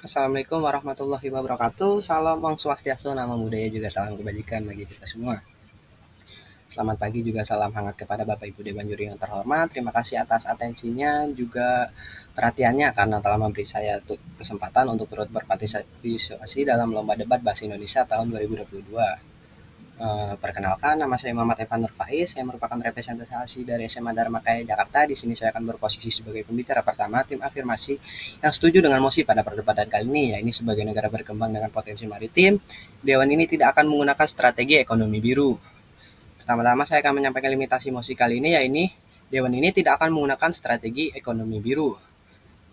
Assalamualaikum warahmatullahi wabarakatuh. Salam Om Swastiastu, nama budaya juga salam kebajikan bagi kita semua. Selamat pagi juga salam hangat kepada Bapak Ibu Dewan Juri yang terhormat. Terima kasih atas atensinya juga perhatiannya karena telah memberi saya kesempatan untuk turut berpartisipasi dalam lomba debat bahasa Indonesia tahun 2022. Perkenalkan, nama saya Muhammad Evan Nur Faiz. Saya merupakan representasi dari SMA Dharma Kaya Jakarta. Di sini saya akan berposisi sebagai pembicara pertama tim afirmasi yang setuju dengan mosi pada perdebatan kali ini. Ya, ini sebagai negara berkembang dengan potensi maritim, Dewan ini tidak akan menggunakan strategi ekonomi biru. Pertama-tama saya akan menyampaikan limitasi mosi kali ini, yaitu Dewan ini tidak akan menggunakan strategi ekonomi biru.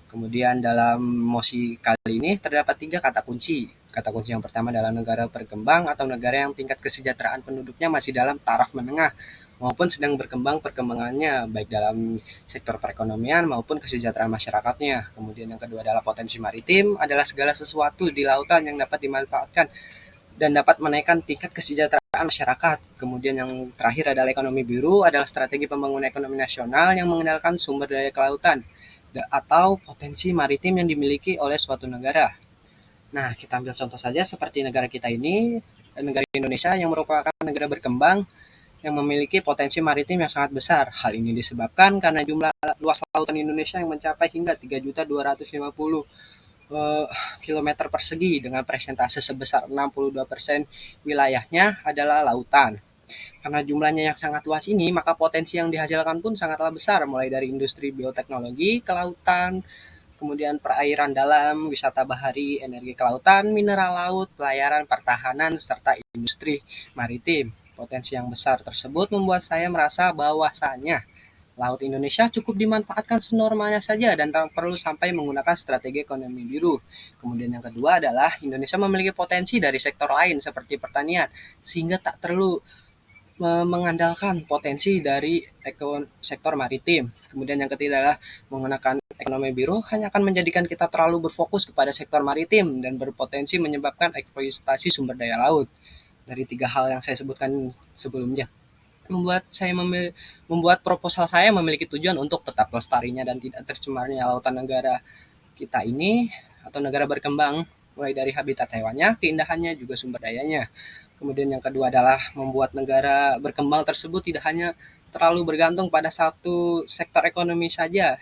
Kemudian dalam mosi kali ini terdapat 3 kata kunci. Kata kunci yang pertama adalah negara berkembang atau negara yang tingkat kesejahteraan penduduknya masih dalam taraf menengah maupun sedang berkembang perkembangannya baik dalam sektor perekonomian maupun kesejahteraan masyarakatnya. Kemudian yang kedua adalah potensi maritim, adalah segala sesuatu di lautan yang dapat dimanfaatkan dan dapat menaikkan tingkat kesejahteraan masyarakat. Kemudian yang terakhir adalah ekonomi biru, adalah strategi pembangunan ekonomi nasional yang mengandalkan sumber daya kelautan atau potensi maritim yang dimiliki oleh suatu negara. Nah, kita ambil contoh saja seperti negara kita ini, negara Indonesia yang merupakan negara berkembang yang memiliki potensi maritim yang sangat besar. Hal ini disebabkan karena jumlah luas lautan Indonesia yang mencapai hingga 3.250 kilometer persegi dengan persentase sebesar 62% wilayahnya adalah lautan. Karena jumlahnya yang sangat luas ini, maka potensi yang dihasilkan pun sangatlah besar, mulai dari industri bioteknologi, kelautan, kemudian perairan dalam, wisata bahari, energi kelautan, mineral laut, pelayaran, pertahanan, serta industri maritim. Potensi yang besar tersebut membuat saya merasa bahwasannya Laut Indonesia cukup dimanfaatkan senormalnya saja dan tak perlu sampai menggunakan strategi ekonomi biru. Kemudian yang kedua adalah Indonesia memiliki potensi dari sektor lain seperti pertanian, sehingga tak perlu mengandalkan potensi dari sektor maritim. Kemudian yang ketiga adalah menggunakan ekonomi biru hanya akan menjadikan kita terlalu berfokus kepada sektor maritim dan berpotensi menyebabkan eksploitasi sumber daya laut. Dari 3 hal yang saya sebutkan sebelumnya, membuat proposal saya memiliki tujuan untuk tetap lestarinya dan tidak tercemarnya lautan negara kita ini atau negara berkembang, mulai dari habitat hewannya, keindahannya, juga sumber dayanya. Kemudian yang kedua adalah membuat negara berkembang tersebut tidak hanya terlalu bergantung pada satu sektor ekonomi saja.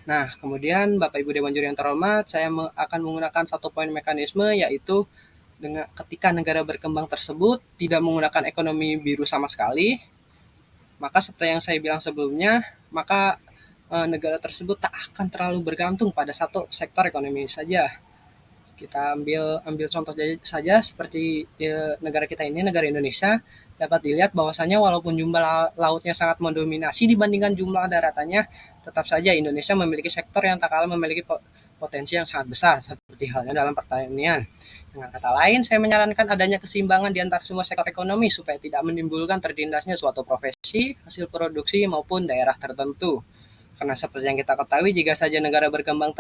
Nah, kemudian Bapak Ibu Dewan Juri yang terhormat, saya akan menggunakan satu poin mekanisme, yaitu dengan ketika negara berkembang tersebut tidak menggunakan ekonomi biru sama sekali, maka seperti yang saya bilang sebelumnya, maka negara tersebut tak akan terlalu bergantung pada satu sektor ekonomi saja. Kita ambil contoh saja seperti negara kita ini, negara Indonesia, dapat dilihat bahwasannya walaupun jumlah lautnya sangat mendominasi dibandingkan jumlah daratannya, tetap saja Indonesia memiliki sektor yang tak kalah memiliki potensi yang sangat besar, seperti halnya dalam pertanian. Dengan kata lain, saya menyarankan adanya keseimbangan di antara semua sektor ekonomi supaya tidak menimbulkan tertindasnya suatu profesi, hasil produksi, maupun daerah tertentu. Karena seperti yang kita ketahui, jika saja negara berkembang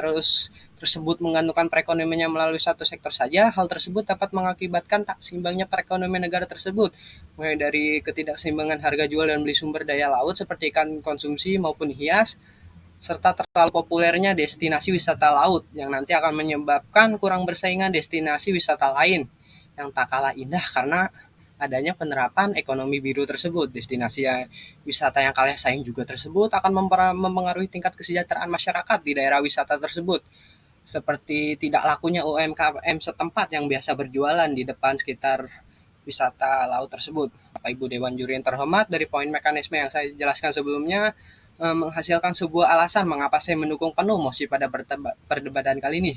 tersebut menggantungkan perekonomiannya melalui satu sektor saja, hal tersebut dapat mengakibatkan tak seimbangnya perekonomian negara tersebut, mulai dari ketidakseimbangan harga jual dan beli sumber daya laut seperti ikan konsumsi maupun hias, serta terlalu populernya destinasi wisata laut yang nanti akan menyebabkan kurang bersaingan destinasi wisata lain yang tak kalah indah karena adanya penerapan ekonomi biru tersebut. Destinasi wisata yang kalah saing juga tersebut akan mempengaruhi tingkat kesejahteraan masyarakat di daerah wisata tersebut. Seperti tidak lakunya UMKM setempat yang biasa berjualan di depan sekitar wisata laut tersebut. Bapak Ibu Dewan Juri yang terhormat, dari poin mekanisme yang saya jelaskan sebelumnya, menghasilkan sebuah alasan mengapa saya mendukung penuh mosi pada perdebatan kali ini.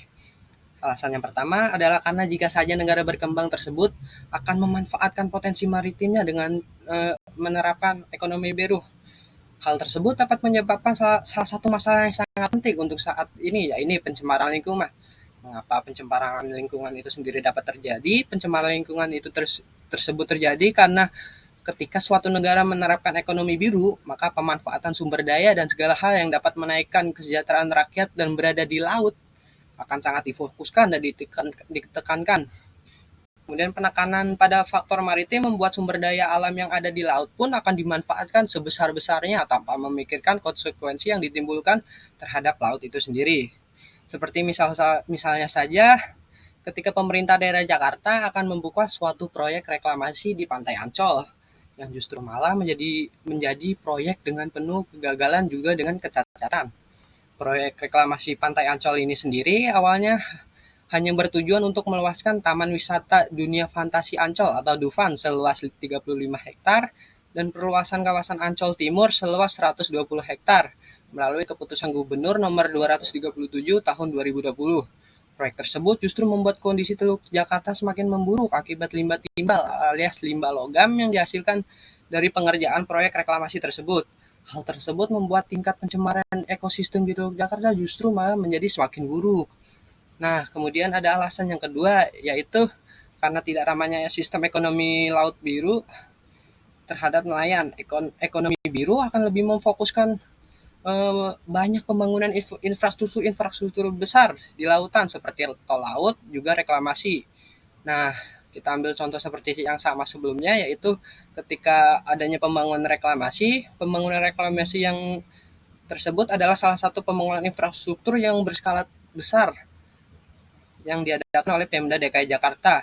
Alasan yang pertama adalah karena jika saja negara berkembang tersebut akan memanfaatkan potensi maritimnya dengan menerapkan ekonomi biru. Hal tersebut dapat menyebabkan salah satu masalah yang sangat penting untuk saat ini, yaitu pencemaran lingkungan. Mengapa pencemaran lingkungan itu sendiri dapat terjadi? Pencemaran lingkungan itu tersebut terjadi karena ketika suatu negara menerapkan ekonomi biru, maka pemanfaatan sumber daya dan segala hal yang dapat menaikkan kesejahteraan rakyat dan berada di laut akan sangat difokuskan dan ditekankan. Kemudian penekanan pada faktor maritim membuat sumber daya alam yang ada di laut pun akan dimanfaatkan sebesar-besarnya tanpa memikirkan konsekuensi yang ditimbulkan terhadap laut itu sendiri. Seperti misalnya saja ketika pemerintah daerah Jakarta akan membuka suatu proyek reklamasi di Pantai Ancol yang justru malah menjadi proyek dengan penuh kegagalan juga dengan kecacatan. Proyek reklamasi Pantai Ancol ini sendiri awalnya hanya bertujuan untuk meluaskan Taman Wisata Dunia Fantasi Ancol atau Dufan seluas 35 hektar dan perluasan kawasan Ancol Timur seluas 120 hektar melalui keputusan Gubernur nomor 237 tahun 2020. Proyek tersebut justru membuat kondisi Teluk Jakarta semakin memburuk akibat limbah timbal alias limbah logam yang dihasilkan dari pengerjaan proyek reklamasi tersebut. Hal tersebut membuat tingkat pencemaran ekosistem di Teluk Jakarta justru malah menjadi semakin buruk. Nah, kemudian ada alasan yang kedua, yaitu karena tidak ramahnya sistem ekonomi laut biru terhadap nelayan. Ekonomi biru akan lebih memfokuskan banyak pembangunan infrastruktur besar di lautan seperti tol laut, juga reklamasi. Nah, kita ambil contoh seperti yang sama sebelumnya, yaitu ketika adanya pembangunan reklamasi yang tersebut adalah salah satu pembangunan infrastruktur yang berskala besar yang diadakan oleh Pemda DKI Jakarta.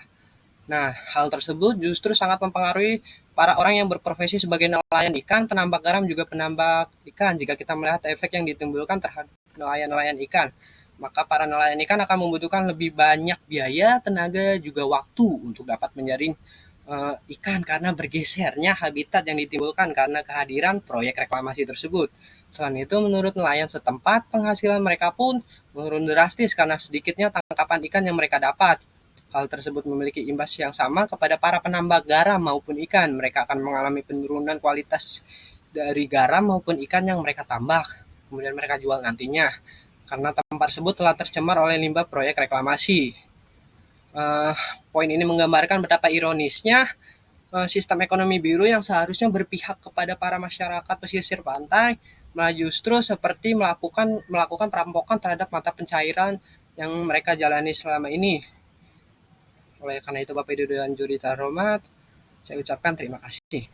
Nah, hal tersebut justru sangat mempengaruhi para orang yang berprofesi sebagai nelayan ikan, penambak garam, juga penambak ikan. Jika kita melihat efek yang ditimbulkan terhadap nelayan-nelayan ikan, maka para nelayan ikan akan membutuhkan lebih banyak biaya, tenaga, juga waktu untuk dapat menjaring ikan karena bergesernya habitat yang ditimbulkan karena kehadiran proyek reklamasi tersebut. Selain itu, menurut nelayan setempat, penghasilan mereka pun menurun drastis karena sedikitnya tangkapan ikan yang mereka dapat. Hal tersebut memiliki imbas yang sama kepada para penambak garam maupun ikan. Mereka akan mengalami penurunan kualitas dari garam maupun ikan yang mereka tambak, kemudian mereka jual nantinya, karena tempat tersebut telah tercemar oleh limbah proyek reklamasi. Uh, Poin ini menggambarkan betapa ironisnya sistem ekonomi biru yang seharusnya berpihak kepada para masyarakat pesisir pantai, malah justru seperti melakukan perampokan terhadap mata pencairan yang mereka jalani selama ini. Oleh karena itu, Bapak Ibu dan Juri terhormat, saya ucapkan terima kasih.